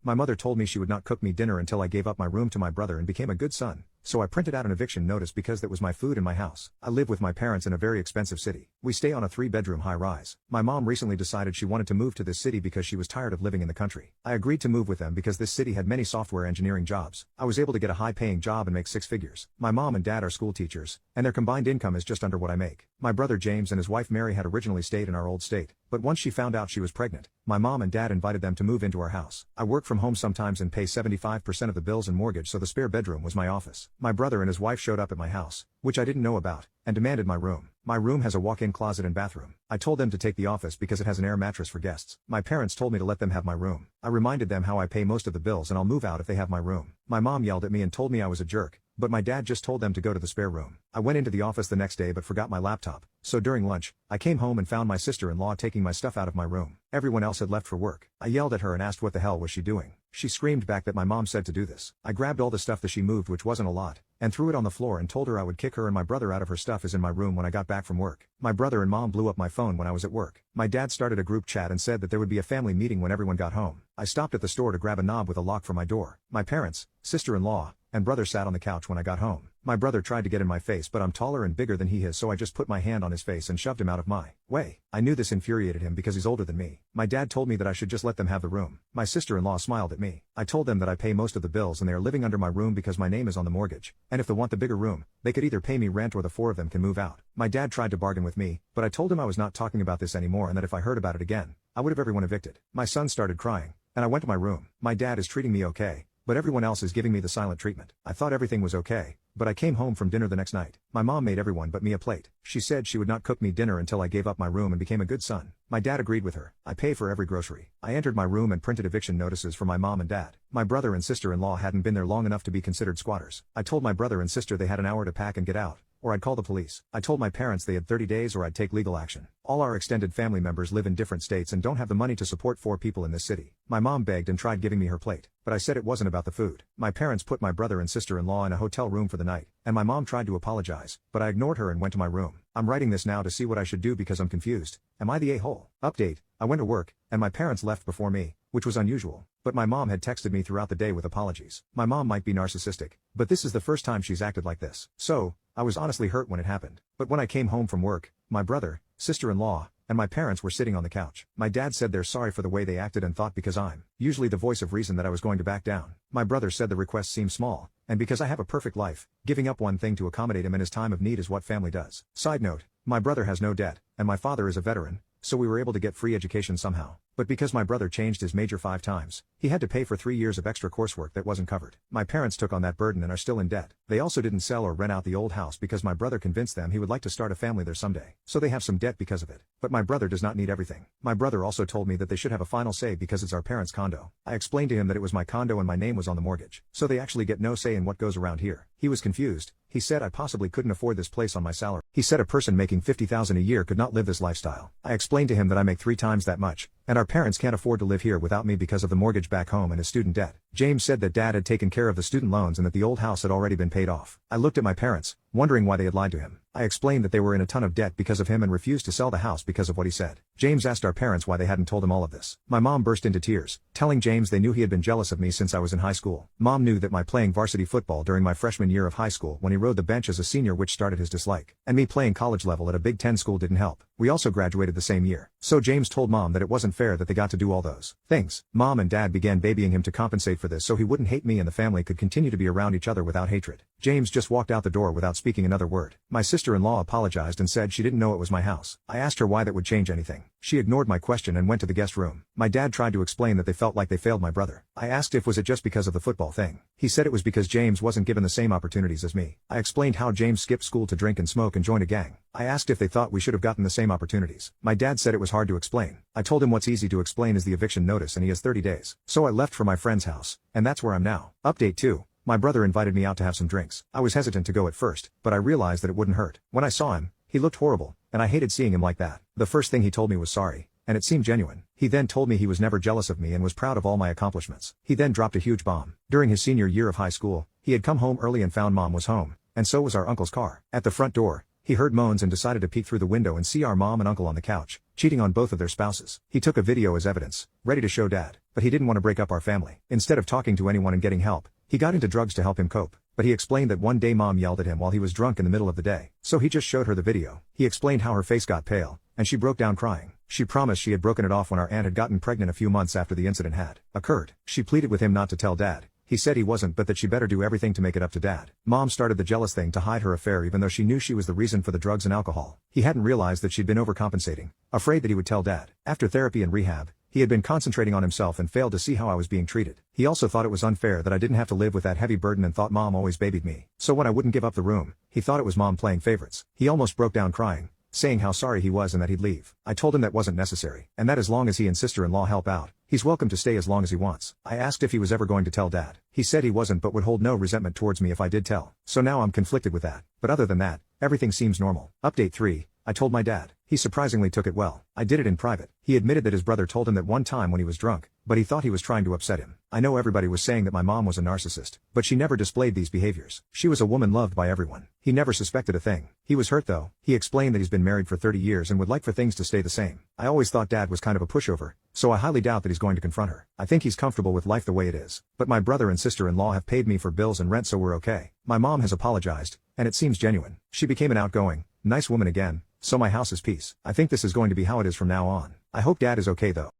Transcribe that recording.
My mother told me she would not cook me dinner until I gave up my room to my brother and became a good son. So I printed out an eviction notice because that was my food in my house. I live with my parents in a very expensive city. We stay on a 3-bedroom high-rise. My mom recently decided she wanted to move to this city because she was tired of living in the country. I agreed to move with them because this city had many software engineering jobs. I was able to get a high-paying job and make 6 figures. My mom and dad are school teachers, and their combined income is just under what I make. My brother James and his wife Mary had originally stayed in our old state, but once she found out she was pregnant, my mom and dad invited them to move into our house. I work from home sometimes and pay 75% of the bills and mortgage, so the spare bedroom was my office. My brother and his wife showed up at my house, which I didn't know about, and demanded my room. My room has a walk-in closet and bathroom. I told them to take the office because it has an air mattress for guests. My parents told me to let them have my room. I reminded them how I pay most of the bills and I'll move out if they have my room. My mom yelled at me and told me I was a jerk, but my dad just told them to go to the spare room. I went into the office the next day but forgot my laptop, so during lunch, I came home and found my sister-in-law taking my stuff out of my room. Everyone else had left for work. I yelled at her and asked what the hell was she doing. She screamed back that my mom said to do this. I grabbed all the stuff that she moved, which wasn't a lot, and threw it on the floor and told her I would kick her and my brother out of her stuff is in my room when I got back from work. My brother and mom blew up my phone when I was at work. My dad started a group chat and said that there would be a family meeting when everyone got home. I stopped at the store to grab a knob with a lock for my door. My parents, sister-in-law, and brother sat on the couch when I got home. My brother tried to get in my face but I'm taller and bigger than he is, so I just put my hand on his face and shoved him out of my way. I knew this infuriated him because he's older than me. My dad told me that I should just let them have the room. My sister-in-law smiled at me. I told them that I pay most of the bills and they are living under my room because my name is on the mortgage, and if they want the bigger room, they could either pay me rent or the 4 of them can move out. My dad tried to bargain with me, but I told him I was not talking about this anymore and that if I heard about it again, I would have everyone evicted. My son started crying, and I went to my room. My dad is treating me okay, but everyone else is giving me the silent treatment. I thought everything was okay, but I came home from dinner the next night. My mom made everyone but me a plate. She said she would not cook me dinner until I gave up my room and became a good son. My dad agreed with her. I pay for every grocery. I entered my room and printed eviction notices for my mom and dad. My brother and sister-in-law hadn't been there long enough to be considered squatters. I told my brother and sister they had an hour to pack and get out, or I'd call the police. I told my parents they had 30 days or I'd take legal action. All our extended family members live in different states and don't have the money to support 4 people in this city. My mom begged and tried giving me her plate, but I said it wasn't about the food. My parents put my brother and sister-in-law in a hotel room for the night, and my mom tried to apologize, but I ignored her and went to my room. I'm writing this now to see what I should do because I'm confused. Am I the a-hole? Update: I went to work, and my parents left before me, which was unusual, but my mom had texted me throughout the day with apologies. My mom might be narcissistic, but this is the first time she's acted like this. So, I was honestly hurt when it happened. But when I came home from work, my brother, sister-in-law, and my parents were sitting on the couch. My dad said they're sorry for the way they acted and thought because I'm usually the voice of reason that I was going to back down. My brother said the request seemed small, and because I have a perfect life, giving up one thing to accommodate him in his time of need is what family does. Side note, my brother has no debt, and my father is a veteran, so we were able to get free education somehow. But because my brother changed his major 5 times, he had to pay for 3 years of extra coursework that wasn't covered. My parents took on that burden and are still in debt. They also didn't sell or rent out the old house because my brother convinced them he would like to start a family there someday. So they have some debt because of it. But my brother does not need everything. My brother also told me that they should have a final say because it's our parents' condo. I explained to him that it was my condo and my name was on the mortgage, so they actually get no say in what goes around here. He was confused. He said I possibly couldn't afford this place on my salary. He said a person making $50,000 a year could not live this lifestyle. I explained to him that I make 3 times that much, and our parents can't afford to live here without me because of the mortgage back home and his student debt. James said that dad had taken care of the student loans and that the old house had already been paid off. I looked at my parents, wondering why they had lied to him. I explained that they were in a ton of debt because of him and refused to sell the house because of what he said. James asked our parents why they hadn't told him all of this. My mom burst into tears, telling James they knew he had been jealous of me since I was in high school. Mom knew that my playing varsity football during my freshman year of high school when he rode the bench as a senior, which started his dislike, and me playing college level at a Big Ten school didn't help. We also graduated the same year. So James told mom that it wasn't fair that they got to do all those things. Mom and dad began babying him to compensate for this so he wouldn't hate me and the family could continue to be around each other without hatred. James just walked out the door without speaking another word. My sister-in-law apologized and said she didn't know it was my house. I asked her why that would change anything. She ignored my question and went to the guest room. My dad tried to explain that they felt like they failed my brother. I asked if was it just because of the football thing. He said it was because James wasn't given the same opportunities as me. I explained how James skipped school to drink and smoke and joined a gang. I asked if they thought we should have gotten the same opportunities. My dad said it was hard to explain. I told him what's easy to explain is the eviction notice and he has 30 days. So I left for my friend's house, and that's where I'm now. Update 2. My brother invited me out to have some drinks. I was hesitant to go at first, but I realized that it wouldn't hurt. When I saw him, he looked horrible, and I hated seeing him like that. The first thing he told me was sorry, and it seemed genuine. He then told me he was never jealous of me and was proud of all my accomplishments. He then dropped a huge bomb. During his senior year of high school, he had come home early and found mom was home, and so was our uncle's car. At the front door, He heard moans and decided to peek through the window and see our mom and uncle on the couch, cheating on both of their spouses. He took a video as evidence, ready to show dad, but he didn't want to break up our family. Instead of talking to anyone and getting help, he got into drugs to help him cope. But he explained that one day mom yelled at him while he was drunk in the middle of the day. So he just showed her the video. He explained how her face got pale, and she broke down crying. She promised she had broken it off when our aunt had gotten pregnant a few months after the incident had occurred. She pleaded with him not to tell dad. He said he wasn't, but that she better do everything to make it up to dad. Mom started the jealous thing to hide her affair even though she knew she was the reason for the drugs and alcohol. He hadn't realized that she'd been overcompensating, afraid that he would tell dad. After therapy and rehab, he had been concentrating on himself and failed to see how I was being treated. He also thought it was unfair that I didn't have to live with that heavy burden and thought mom always babied me. So when I wouldn't give up the room, he thought it was mom playing favorites. He almost broke down crying, saying how sorry he was and that he'd leave. I told him that wasn't necessary, and that as long as he and sister-in-law help out, he's welcome to stay as long as he wants. I asked if he was ever going to tell dad. He said he wasn't but would hold no resentment towards me if I did tell. So now I'm conflicted with that. But other than that, everything seems normal. Update 3. I told my dad. He surprisingly took it well. I did it in private. He admitted that his brother told him that one time when he was drunk, but he thought he was trying to upset him. I know everybody was saying that my mom was a narcissist, but she never displayed these behaviors. She was a woman loved by everyone. He never suspected a thing. He was hurt though. He explained that he's been married for 30 years and would like for things to stay the same. I always thought dad was kind of a pushover, so I highly doubt that he's going to confront her. I think he's comfortable with life the way it is. But my brother and sister-in-law have paid me for bills and rent, so we're okay. My mom has apologized, and it seems genuine. She became an outgoing, nice woman again, so my house is peace. I think this is going to be how it is from now on. I hope dad is okay though.